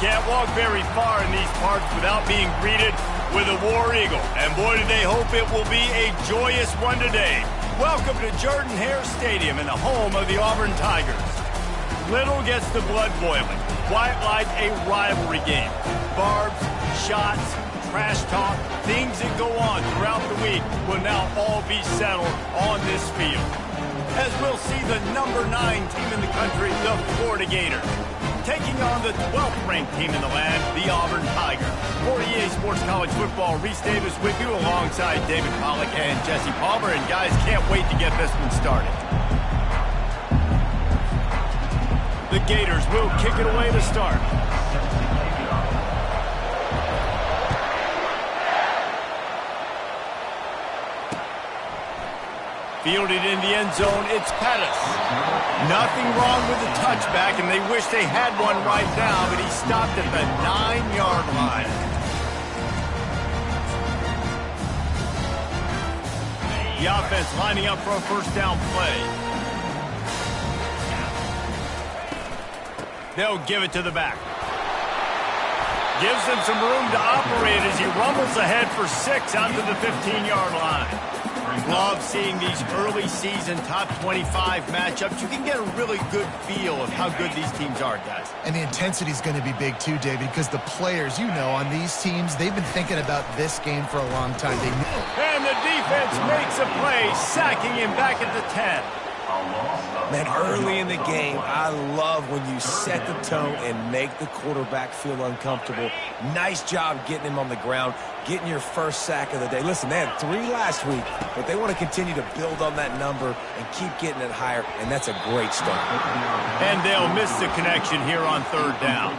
can't walk very far in these parts without being greeted with a War Eagle. And boy, do they hope it will be a joyous one today. Welcome to Jordan-Hare Stadium in the home of the Auburn Tigers. Little gets the blood boiling, quite like a rivalry game. Barbs, shots, trash talk, things that go on throughout the week will now all be settled on this field. As we'll see the number 9 team in the country, the Florida Gators, taking on the 12th ranked team in the land, the Auburn Tigers. For EA Sports College Football, Reese Davis with you alongside David Pollack and Jesse Palmer. And guys, can't wait to get this one started. The Gators will kick it away to start. Fielded in the end zone, it's Pettis. Nothing wrong with the touchback, and they wish they had one right now, but he stopped at the 9-yard line. The offense lining up for a first down play. They'll give it to the back. Gives him some room to operate as he rumbles ahead for 6 out to the 15-yard line. Love seeing these early season top 25 matchups. You can get a really good feel of how good these teams are, guys. And the intensity is going to be big too, David, because the players, you know, on these teams, they've been thinking about this game for a long time. And the defense makes a play, sacking him back at the 10. Man, early in the game, I love when you set the tone and make the quarterback feel uncomfortable. Nice job getting him on the ground, getting your first sack of the day. Listen, they had 3 last week, but they want to continue to build on that number and keep getting it higher, and that's a great start. And they'll miss the connection here on 3rd down.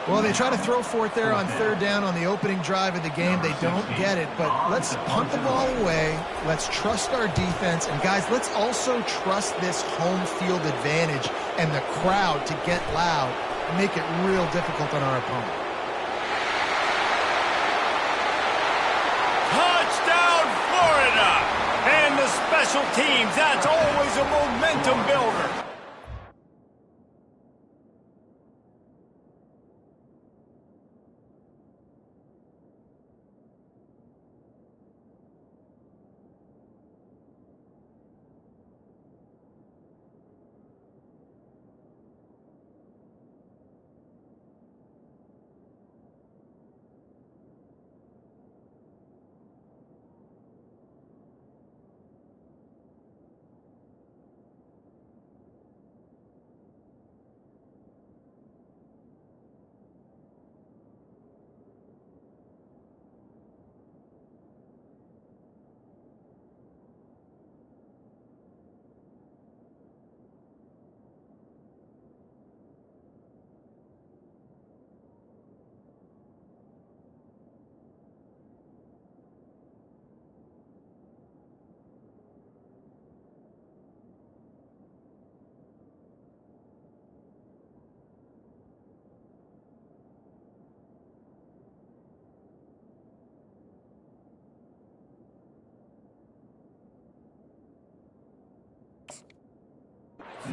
Well, they try to throw for it there on 3rd down on the opening drive of the game. They don't get it, but let's punt the ball away. Let's trust our defense. And, guys, let's also trust this home field advantage and the crowd to get loud and make it real difficult on our opponent. Touchdown, Florida! And the special teams, that's always a momentum builder.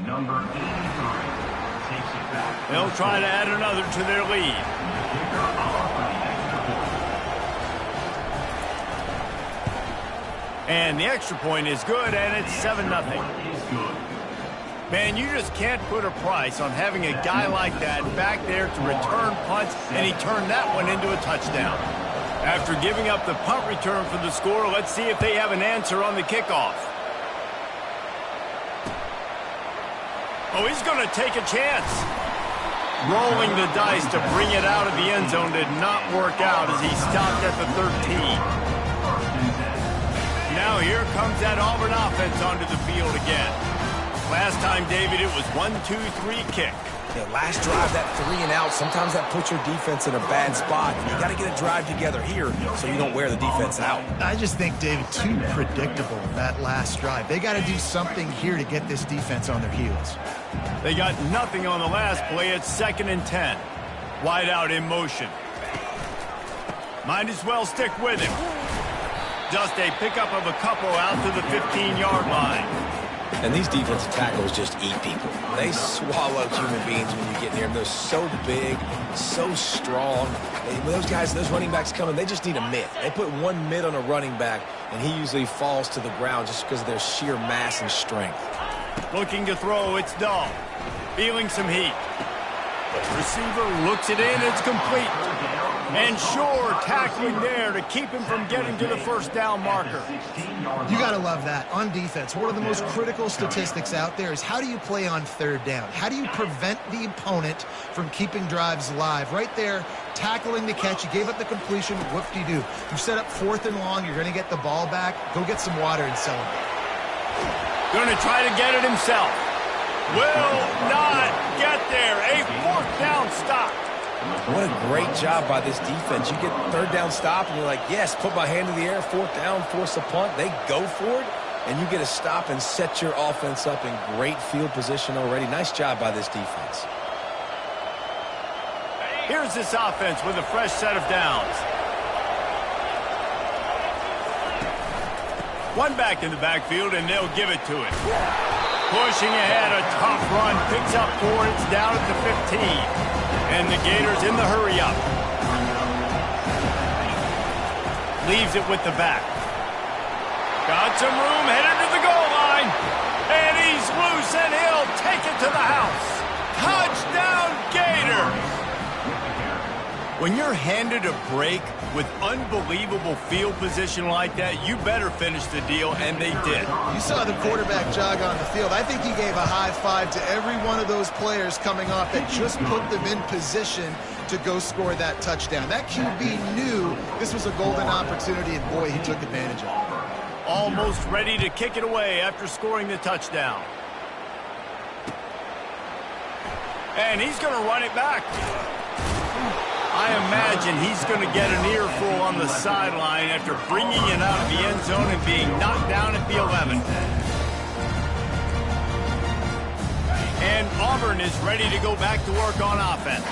Number 83 takes it back. They'll try to add another to their lead. And the extra point is good, and it's 7-0. Man, you just can't put a price on having a guy like that back there to return punts, and he turned that one into a touchdown. After giving up the punt return for the score, let's see if they have an answer on the kickoff. Oh, he's going to take a chance. Rolling the dice to bring it out of the end zone did not work out as he stopped at the 13. Now here comes that Auburn offense onto the field again. Last time, David, it was 1-2-3 kick. Yeah, last drive, that 3 and out, sometimes that puts your defense in a bad spot. You got to get a drive together here so you don't wear the defense out. I just think, David, too predictable that last drive. They got to do something here to get this defense on their heels. They got nothing on the last play. It's 2nd and 10. Wide out in motion. Might as well stick with him. Just a pickup of a couple out to the 15-yard line. And these defensive tackles just eat people. They swallow human beings when you get near them. They're so big, so strong. Those guys, those running backs coming, they just need a mid. They put one mid on a running back, and he usually falls to the ground just because of their sheer mass and strength. Looking to throw, it's Dahl. Feeling some heat. Receiver looks it in, it's complete. And Shore tackling there to keep him from getting to the first down marker. You got to love that. On defense, one of the most critical statistics out there is how do you play on third down? How do you prevent the opponent from keeping drives alive? Right there, tackling the catch. You gave up the completion. Whoop-de-doo. You set up 4th and long. You're going to get the ball back. Go get some water and celebrate. Going to try to get it himself. Will not get there. A 4th down stop. What a great job by this defense. You get 3rd down stop, and you're like, yes, put my hand in the air, 4th down, force a punt. They go for it, and you get a stop and set your offense up in great field position already. Nice job by this defense. Here's this offense with a fresh set of downs. One back in the backfield, and they'll give it to it. Pushing ahead, a tough run, picks up 4, it's down at the 15. And the Gators in the hurry-up. Leaves it with the back. Got some room, headed to the goal line. And he's loose, and he'll take it to the house. Touchdown, Gators! When you're handed a break with unbelievable field position like that, you better finish the deal, and they did. You saw the quarterback jog on the field. I think he gave a high five to every one of those players coming off that just put them in position to go score that touchdown. That QB knew this was a golden opportunity, and boy, he took advantage of it. Almost ready to kick it away after scoring the touchdown. And he's going to run it back. I imagine he's going to get an earful on the sideline after bringing it out of the end zone and being knocked down at the 11. And Auburn is ready to go back to work on offense.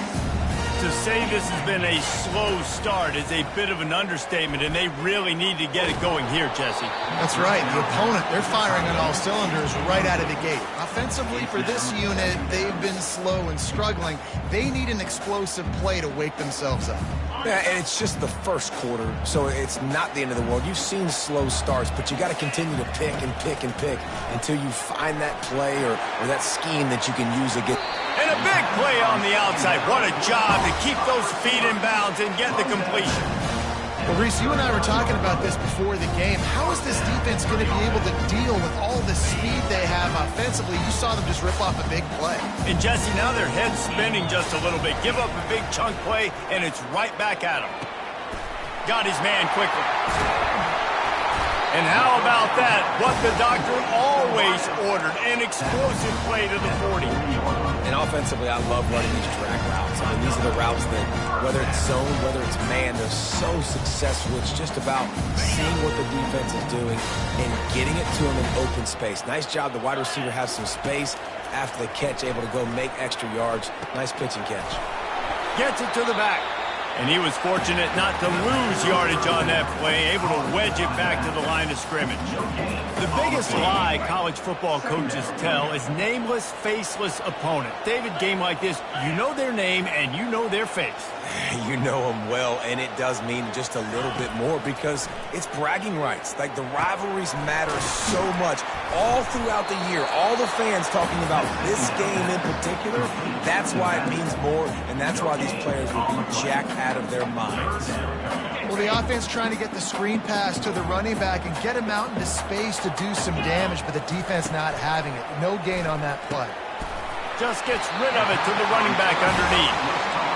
To say this has been a slow start is a bit of an understatement, and they really need to get it going here, Jesse. That's right. The opponent, they're firing on all cylinders right out of the gate. Offensively, for this unit, they've been slow and struggling. They need an explosive play to wake themselves up. Yeah, and it's just the first quarter, so it's not the end of the world. You've seen slow starts, but you got to continue to pick and pick and pick until you find that play or that scheme that you can use again. And a big play on the outside. What a job to keep those feet in bounds and get the completion. Well, Reese, you and I were talking about this before the game. How is this defense going to be able to deal with all the speed they have offensively? You saw them just rip off a big play. And, Jesse, now their head's spinning just a little bit. Give up a big chunk play, and it's right back at him. Got his man quickly. And how about that? What the doctor always ordered, an explosive play to the 40. And offensively, I love running these drag routes. I mean, these are the routes that, whether it's zone, whether it's man, they're so successful. It's just about seeing what the defense is doing and getting it to them in open space. Nice job. The wide receiver has some space after the catch, able to go make extra yards. Nice pitch and catch. Gets it to the back. And he was fortunate not to lose yardage on that play, able to wedge it back to the line of scrimmage. The biggest lie college football coaches tell is nameless, faceless opponent. David, game like this, you know their name and you know their face. You know them well, and it does mean just a little bit more because it's bragging rights. Like, the rivalries matter so much all throughout the year. All the fans talking about this game in particular, that's why it means more, and that's why these players will be jacked out of their minds. Well, the offense trying to get the screen pass to the running back and get him out into space to do some damage, but the defense not having it. No gain on that play. Just gets rid of it to the running back underneath.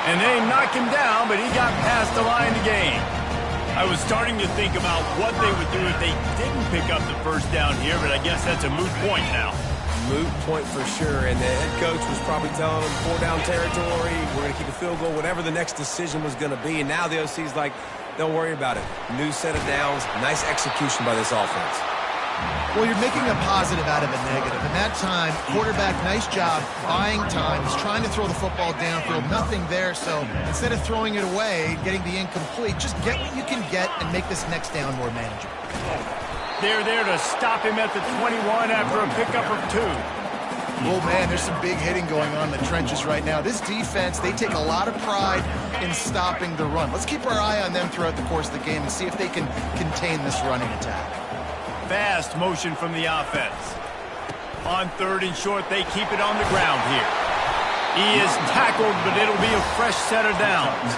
And they knock him down, but he got past the line of game. I was starting to think about what they would do if they didn't pick up the first down here, but I guess that's a moot point now. Moot point for sure, and the head coach was probably telling them 4-down territory, we're going to keep a field goal, whatever the next decision was going to be, and now the OC's like, don't worry about it. New set of downs, nice execution by this offense. Well, you're making a positive out of a negative. And that time, quarterback, nice job, buying time. He's trying to throw the football downfield. Nothing there, so instead of throwing it away, getting the incomplete, just get what you can get and make this next down more manageable. They're there to stop him at the 21 after a pickup of 2. Oh, man, there's some big hitting going on in the trenches right now. This defense, they take a lot of pride in stopping the run. Let's keep our eye on them throughout the course of the game and see if they can contain this running attack. Fast motion from the offense. On 3rd and short, they keep it on the ground here. He is tackled, but it'll be a fresh set of downs.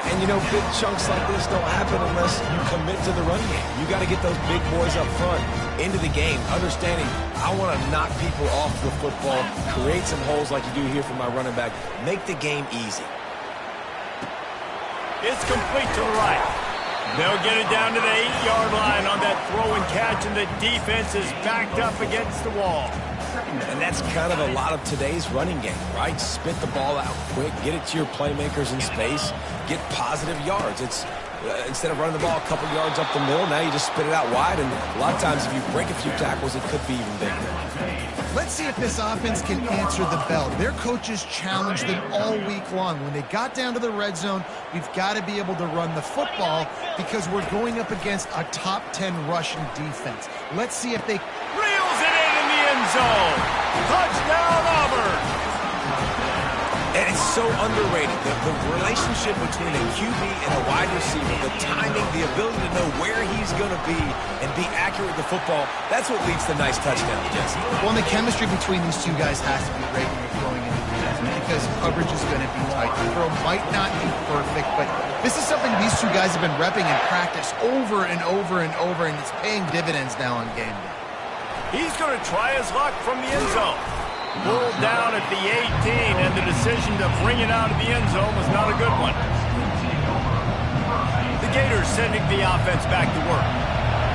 And, you know, big chunks like this don't happen unless you commit to the run game. You got to get those big boys up front into the game, understanding I want to knock people off the football, create some holes like you do here for my running back, make the game easy. It's complete to the right. They'll get it down to the 8-yard line on that throw and catch, and the defense is backed up against the wall. And that's kind of a lot of today's running game, right? Spit the ball out quick, get it to your playmakers in space, get positive yards. It's instead of running the ball a couple yards up the middle, now you just spit it out wide, and a lot of times if you break a few tackles, it could be even bigger. Let's see if this offense can answer the bell. Their coaches challenged them all week long. When they got down to the red zone, we've got to be able to run the football because we're going up against a top 10 rushing defense. Let's see if they... Reels it in the end zone. Touchdown, Auburn. And it's so underrated, the relationship between a QB and a wide receiver, the timing, the ability to know where he's going to be and be accurate with the football, that's what leads to nice touchdowns, Jesse. Well, and the chemistry between these two guys has to be great when you're throwing into the end zone because coverage is going to be tight. The throw might not be perfect, but this is something these two guys have been repping in practice over and over and over, and it's paying dividends now on game day. He's going to try his luck from the end zone. Pulled down at the 18, and the decision to bring it out of the end zone was not a good one. The Gators sending the offense back to work.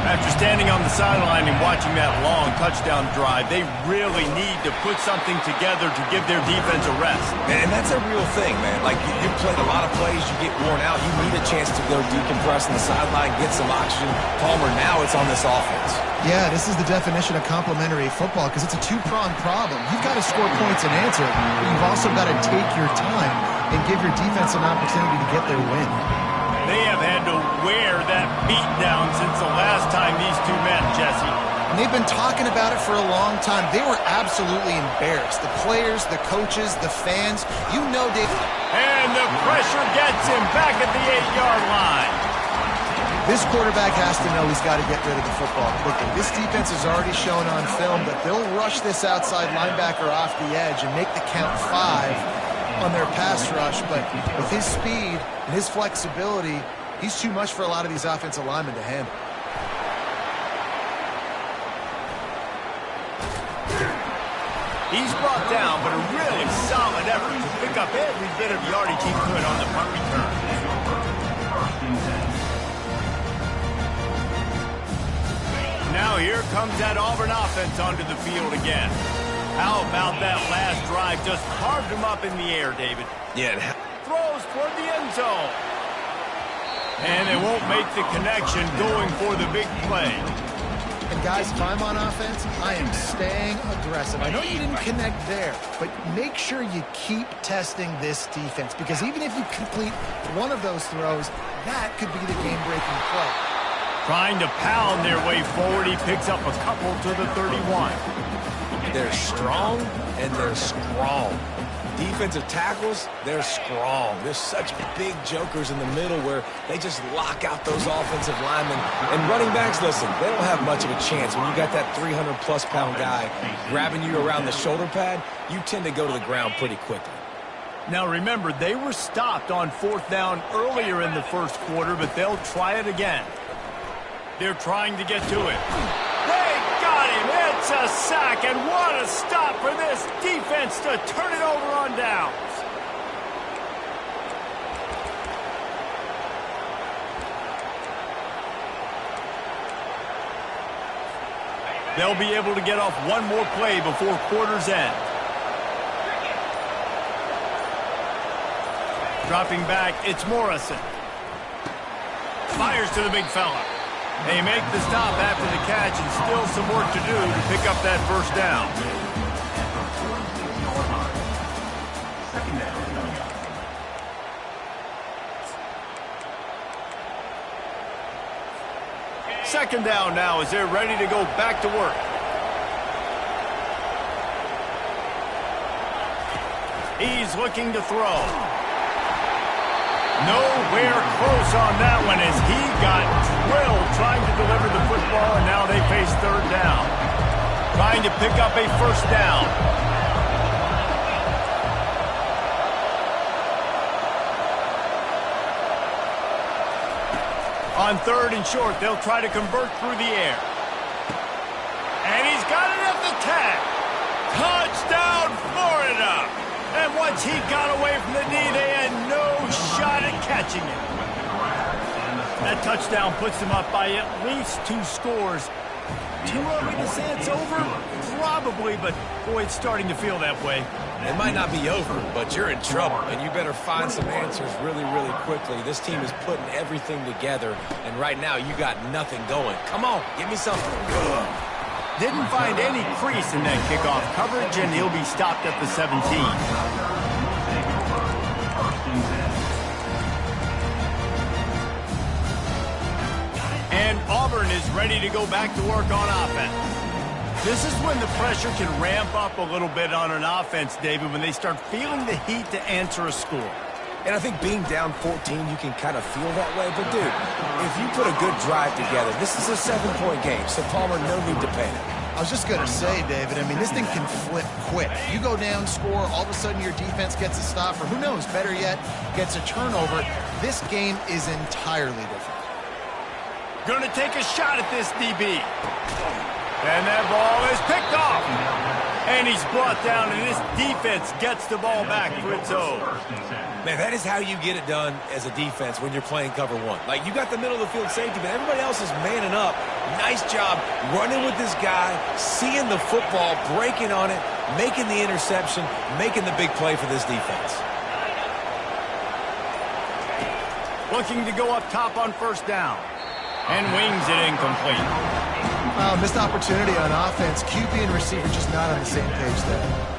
After standing on the sideline and watching that long touchdown drive, they really need to put something together to give their defense a rest. And that's a real thing, man. Like, you played a lot of plays, you get worn out, you need a chance to go decompress on the sideline, get some oxygen. Palmer, now it's on this offense. Yeah, this is the definition of complementary football because it's a two-pronged problem. You've got to score points and answer, but you've also got to take your time and give your defense an opportunity to get their win. They have had to wear that beat down since the last time these two met, Jesse. And they've been talking about it for a long time. They were absolutely embarrassed. The players, the coaches, the fans, you know, Dave. And the pressure gets him back at the 8-yard line. This quarterback has to know he's got to get rid of the football quickly. This defense has already shown on film that they'll rush this outside linebacker off the edge and make the count 5 on their pass rush. But with his speed and his flexibility, he's too much for a lot of these offensive linemen to handle. He's brought down, but a really solid effort to pick up every bit of yardage he could on the punt return. Now here comes that Auburn offense onto the field again. How about that last drive? Just carved him up in the air, David. Yeah. Throws toward the end zone. And they won't make the connection going for the big play. And guys, if I'm on offense, I am staying aggressive. I know you didn't connect there, but make sure you keep testing this defense because even if you complete one of those throws, that could be the game-breaking play. Trying to pound their way forward, he picks up a couple to the 31. They're strong, and they're strong. Defensive tackles, they're strong. There's such big jokers in the middle where they just lock out those offensive linemen. And running backs, listen, they don't have much of a chance. When you got that 300-plus pound guy grabbing you around the shoulder pad, you tend to go to the ground pretty quickly. Now remember, they were stopped on 4th down earlier in the first quarter, but they'll try it again. They're trying to get to it. They got him. It's a sack, and what a stop for this defense to turn it over on downs. They'll be able to get off one more play before quarter's end. Dropping back, it's Morrison. Fires to the big fella. They make the stop after the catch and still some work to do to pick up that first down. Second down now as they're ready to go back to work. He's looking to throw. Nowhere close on that one as he got drilled trying to deliver the football, and now they face third down. Trying to pick up a first down. On third and short, they'll try to convert through the air. And he's got it at the tag. Touchdown, Florida! And once he got away from the knee, they had no shot at catching it. That touchdown puts them up by at least 2 scores. Too early to say it's over? Probably, but boy, it's starting to feel that way. It might not be over, but you're in trouble, and you better find some answers really, really quickly. This team is putting everything together, and right now you got nothing going. Come on, give me something good. Didn't find any crease in that kickoff coverage, and he'll be stopped at the 17. And Auburn is ready to go back to work on offense. This is when the pressure can ramp up a little bit on an offense, David, when they start feeling the heat to answer a score. And I think being down 14, you can kind of feel that way. But, dude, if you put a good drive together, this is a 7-point game, so Palmer, no need to panic. I was just going to say, David, I mean, this thing can flip quick. You go down, score, all of a sudden your defense gets a stop, or who knows, better yet, gets a turnover. This game is entirely different. Going to take a shot at this DB. And that ball is picked off. And he's brought down, and this defense gets the ball back for its own. Man, that is how you get it done as a defense when you're playing cover 1. Like, you got the middle of the field safety, but everybody else is manning up. Nice job running with this guy, seeing the football, breaking on it, making the interception, making the big play for this defense. Looking to go up top on first down. And wings it incomplete. Missed opportunity on offense. QB and receiver just not on the same page there.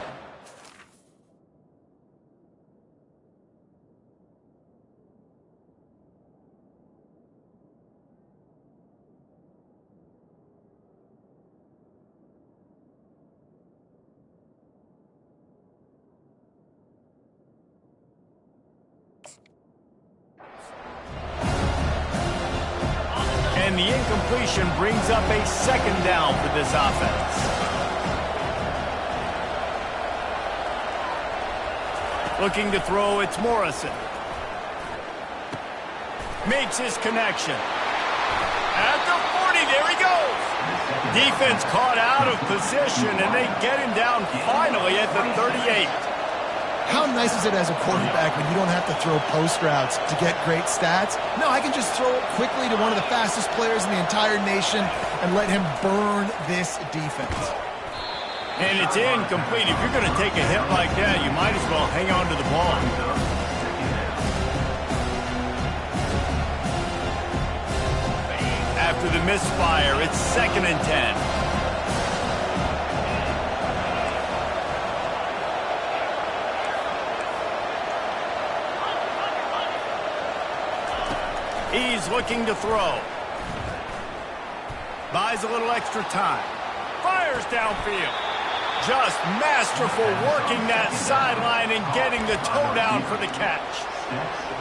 And the incompletion brings up a second down for this offense. Looking to throw, it's Morrison. Makes his connection. At the 40, there he goes. Defense caught out of position, and they get him down finally at the 38. How nice is it as a quarterback when you don't have to throw post routes to get great stats? No, I can just throw it quickly to one of the fastest players in the entire nation and let him burn this defense. And it's incomplete. If you're going to take a hit like that, you might as well hang on to the ball. After the misfire, it's 2nd and 10. He's looking to throw. Buys a little extra time. Fires downfield. Just masterful working that sideline and getting the toe down for the catch.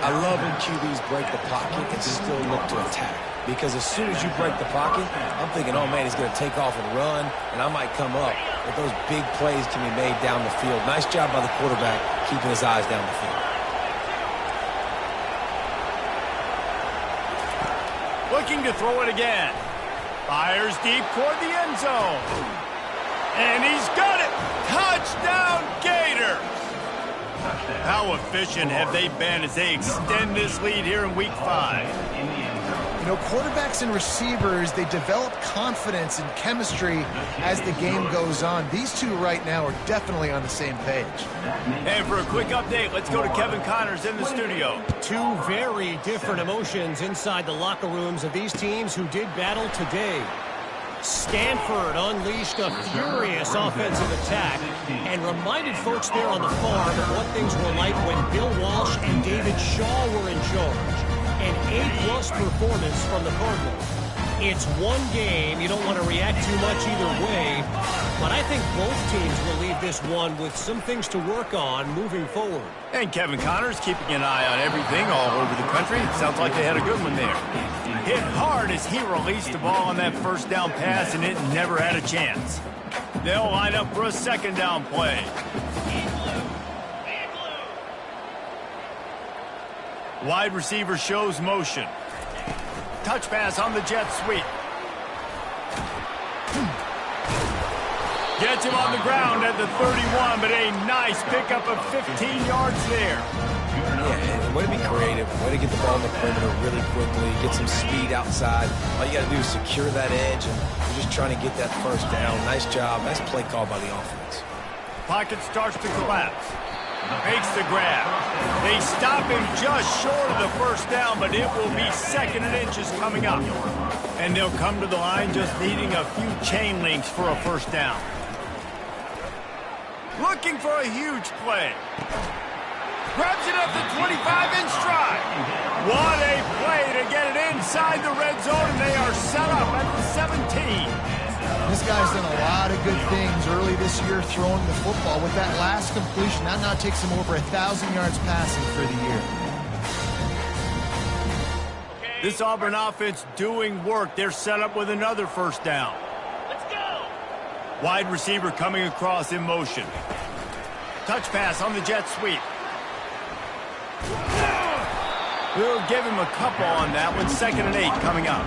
I love when QBs break the pocket and still look to attack. Because as soon as you break the pocket, I'm thinking, oh, man, he's going to take off and run, and I might come up. But those big plays can be made down the field. Nice job by the quarterback keeping his eyes down the field. Looking to throw it again. Fires deep toward the end zone. And he's got it. Touchdown, Gators. How efficient have they been as they extend this lead here in Week 5? You know, quarterbacks and receivers, they develop confidence and chemistry as the game goes on. These two right now are definitely on the same page. And for a quick update, let's go to Kevin Connors in the studio. Two very different emotions inside the locker rooms of these teams who did battle today. Stanford unleashed a furious offensive attack and reminded folks there on the farm of what things were like when Bill Walsh and David Shaw were in charge. An A-plus performance from the Cardinals. It's one game. You don't want to react too much either way. But I think both teams will leave this one with some things to work on moving forward. And Kevin Connors keeping an eye on everything all over the country. It sounds like they had a good one there. Hit hard as he released the ball on that first down pass, and it never had a chance. They'll line up for a second down play. Wide receiver shows motion. Touch pass on the jet sweep. Gets him on the ground at the 31, but a nice pickup of 15 yards there. Yeah, way to be creative. Way to get the ball in the perimeter really quickly. Get some speed outside. All you got to do is secure that edge, and you're just trying to get that first down. Nice job. Nice play call by the offense. Pocket starts to collapse. Makes the grab. They stop him just short of the first down, but it will be second and inches coming up. And they'll come to the line just needing a few chain links for a first down. Looking for a huge play. Grabs it at the 25 in stride. What a play to get it inside the red zone, and they are set up at the 17. This guy's done a lot of good things early this year throwing the football. With that last completion, that now takes him over 1,000 yards passing for the year. This Auburn offense doing work. They're set up with another first down. Let's go. Wide receiver coming across in motion. Touch pass on the jet sweep. We'll give him a couple on that one. 2nd and 8 coming up.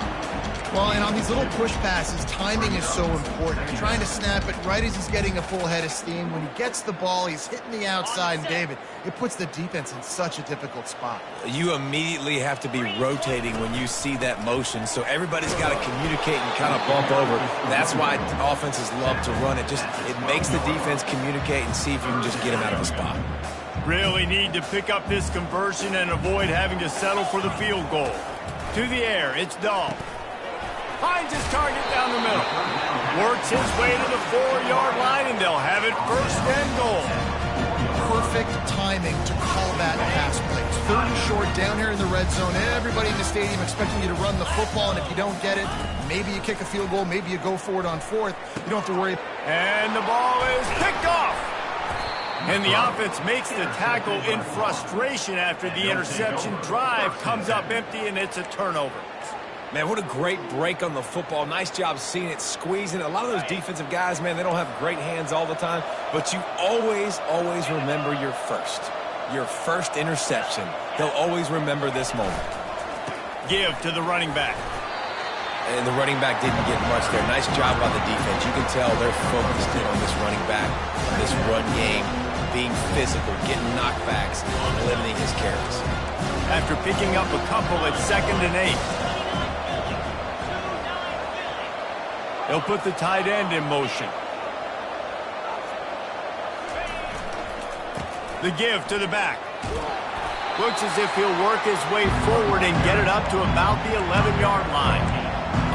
Well, and on these little push passes, timing is so important. You're trying to snap it right as he's getting a full head of steam. When he gets the ball, he's hitting the outside, and David, it puts the defense in such a difficult spot. You immediately have to be rotating when you see that motion, so everybody's got to communicate and kind of bump over. That's why offenses love to run it. It makes the defense communicate and see if you can just get him out of a spot. Really need to pick up this conversion and avoid having to settle for the field goal. To the air, it's Dahl. Finds his target down the middle. Works his way to the 4-yard line, and they'll have it 1st and goal. Perfect timing to call that pass play. It's 3rd and short down here in the red zone. Everybody in the stadium expecting you to run the football, and if you don't get it, maybe you kick a field goal, maybe you go for it on 4th. You don't have to worry. And the ball is picked off. And the offense makes the tackle in frustration after the interception. Drive comes up empty, and it's a turnover. Man, what a great break on the football. Nice job seeing it, squeezing. A lot of those defensive guys, man, they don't have great hands all the time, but you always remember your first interception. They'll always remember this moment. Give to the running back. And the running back didn't get much there. Nice job by the defense. You can tell they're focused in on this running back, on this run game, being physical, getting knockbacks, limiting his carries. After picking up a couple at 2nd and 8. They'll put the tight end in motion. The give to the back. Looks as if he'll work his way forward and get it up to about the 11-yard line.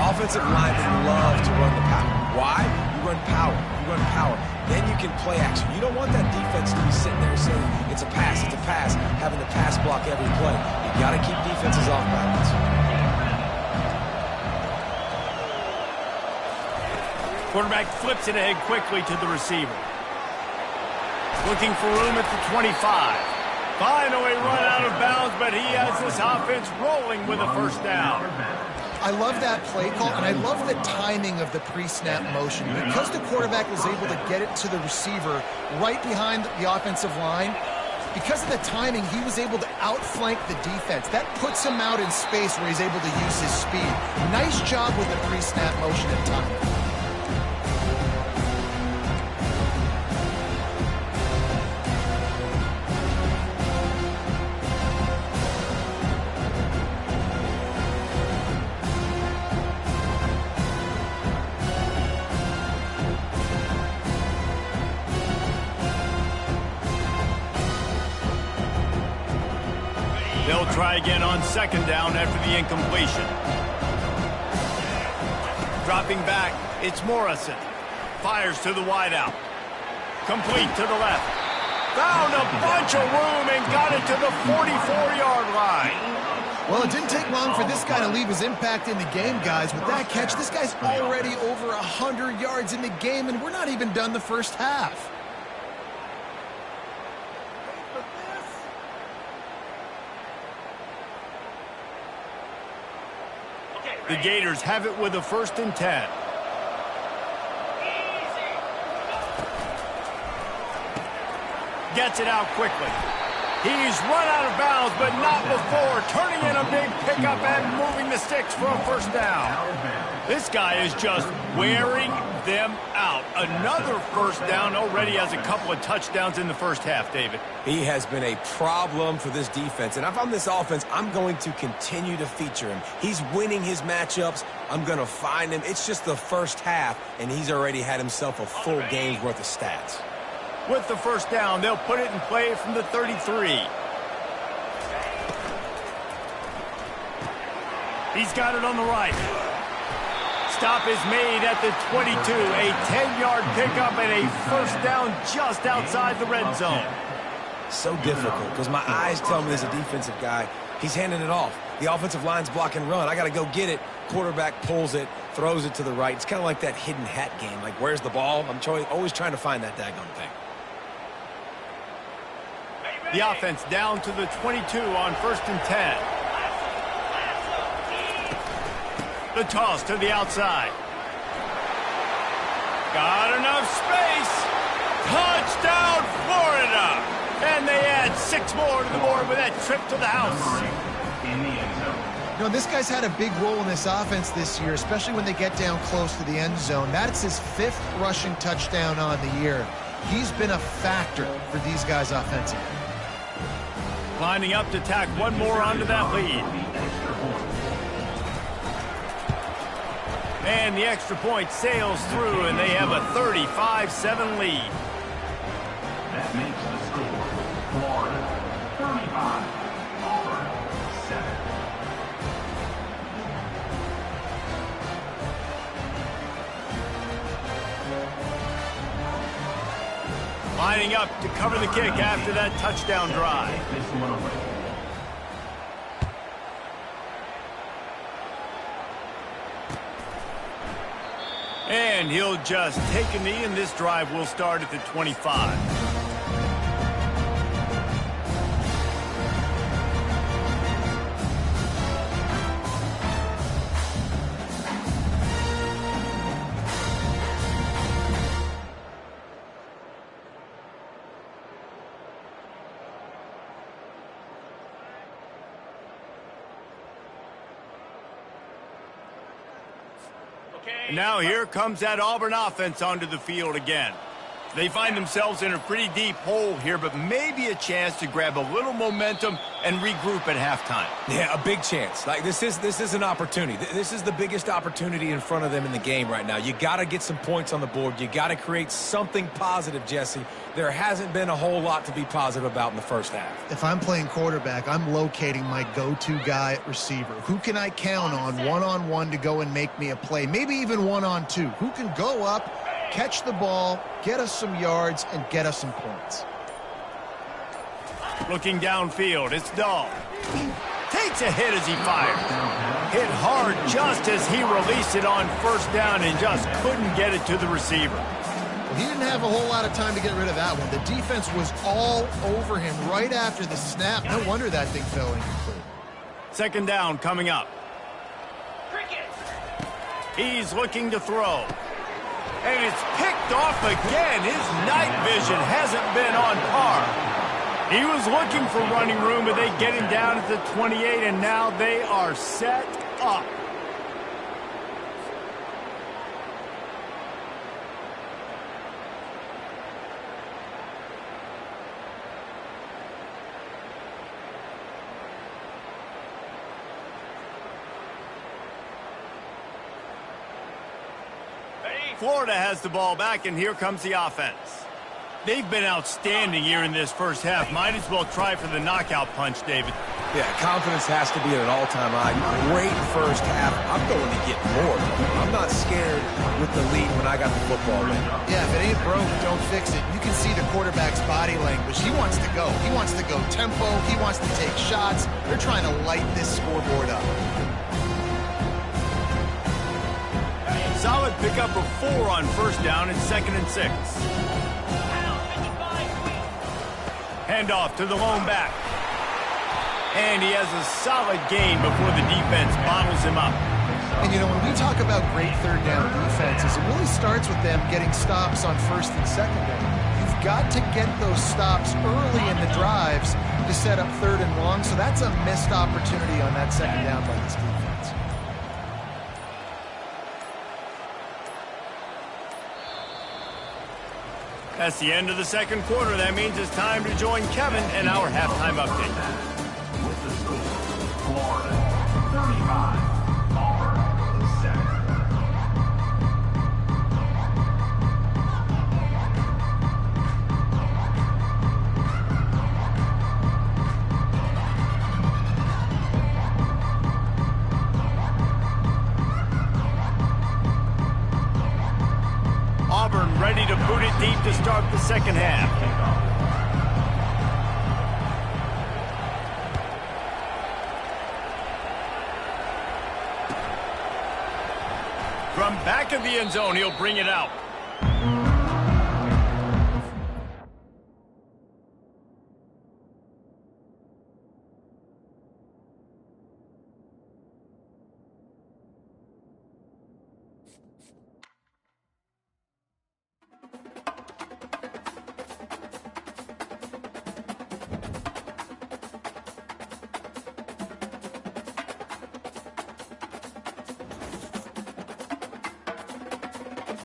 Offensive linemen love to run the power. Why? You run power. You run power. Then you can play action. You don't want that defense to be sitting there saying, it's a pass, having to pass block every play. You got to keep defenses off balance. Quarterback flips it ahead quickly to the receiver. Looking for room at the 25. Finally run out of bounds, but he has this offense rolling with a first down. I love that play call, and I love the timing of the pre-snap motion. Because the quarterback was able to get it to the receiver right behind the offensive line, because of the timing, he was able to outflank the defense. That puts him out in space where he's able to use his speed. Nice job with the pre-snap motion and timing. They'll try again on 2nd down after the incompletion. Dropping back, it's Morrison. Fires to the wideout. Complete to the left. Found a bunch of room and got it to the 44-yard line. Well, it didn't take long for this guy to leave his impact in the game, guys. With that catch, this guy's already over 100 yards in the game, and we're not even done the first half. The Gators have it with a 1st and 10. Gets it out quickly. He's run out of bounds, but not before turning in a big pickup and moving the sticks for a 1st down. This guy is just wearing them out. Another 1st down, already has a couple of touchdowns in the first half, David. He has been a problem for this defense, and if I'm this offense, I'm going to continue to feature him. He's winning his matchups. I'm going to find him. It's just the first half, and he's already had himself a full game's worth of stats. With the 1st down, they'll put it in play from the 33. He's got it on the right. Stop is made at the 22. A 10-yard pickup and a 1st down just outside the red zone. So difficult because my eyes tell me as a defensive guy, he's handing it off. The offensive line's block and run. I got to go get it. Quarterback pulls it, throws it to the right. It's kind of like that hidden hat game. Like, where's the ball? I'm always trying to find that daggone thing. The offense down to the 22 on 1st and 10. The toss to the outside. Got enough space. Touchdown, Florida. And they add 6 more to the board with that trip to the house. In the end zone. You know, this guy's had a big role in this offense this year, especially when they get down close to the end zone. That's his 5th rushing touchdown on the year. He's been a factor for these guys offensively. Lining up to tack one more onto that lead. And the extra point sails through, and they have a 35-7 lead. That makes the score Florida 35, Auburn 7. Lining up to cover the kick after that touchdown drive. This one away. And he'll just take a knee, and this drive will start at the 25. And now here comes that Auburn offense onto the field again. They find themselves in a pretty deep hole here, but maybe a chance to grab a little momentum and regroup at halftime. Yeah, a big chance. Like, this is an opportunity. This is the biggest opportunity in front of them in the game right now. You got to get some points on the board. You got to create something positive, Jesse. There hasn't been a whole lot to be positive about in the first half. If I'm playing quarterback, I'm locating my go-to guy at receiver. Who can I count on one-on-one to go and make me a play? Maybe even one-on-two. Who can go up, catch the ball, get us some yards, and get us some points? Looking downfield, it's Dahl. Takes a hit as he fires. Hit hard just as he released it on 1st down and just couldn't get it to the receiver. He didn't have a whole lot of time to get rid of that one. The defense was all over him right after the snap. No wonder that thing fell incomplete. 2nd down coming up. He's looking to throw. And it's picked off again. His night vision hasn't been on par. He was looking for running room, but they get him down at the 28, and now they are set up. Florida has the ball back, and here comes the offense. They've been outstanding here in this first half. Might as well try for the knockout punch, David. Yeah, confidence has to be at an all-time high. Great first half. I'm going to get more. I'm not scared with the lead when I got the football in. Yeah, if it ain't broke, don't fix it. You can see the quarterback's body language. He wants to go. He wants to go tempo. He wants to take shots. They're trying to light this scoreboard up. Solid pickup of 4 on first down and 2nd and 6. Handoff to the lone back. And he has a solid gain before the defense bottles him up. And, you know, when we talk about great third down defenses, it really starts with them getting stops on first and second down. You've got to get those stops early in the drives to set up third and long, so that's a missed opportunity on that second down by this defense. That's the end of the second quarter. That means it's time to join Kevin in our halftime update. With the score, Florida 35, Auburn 7. Auburn ready to boot it deep to start the second half. From back of the end zone, he'll bring it out.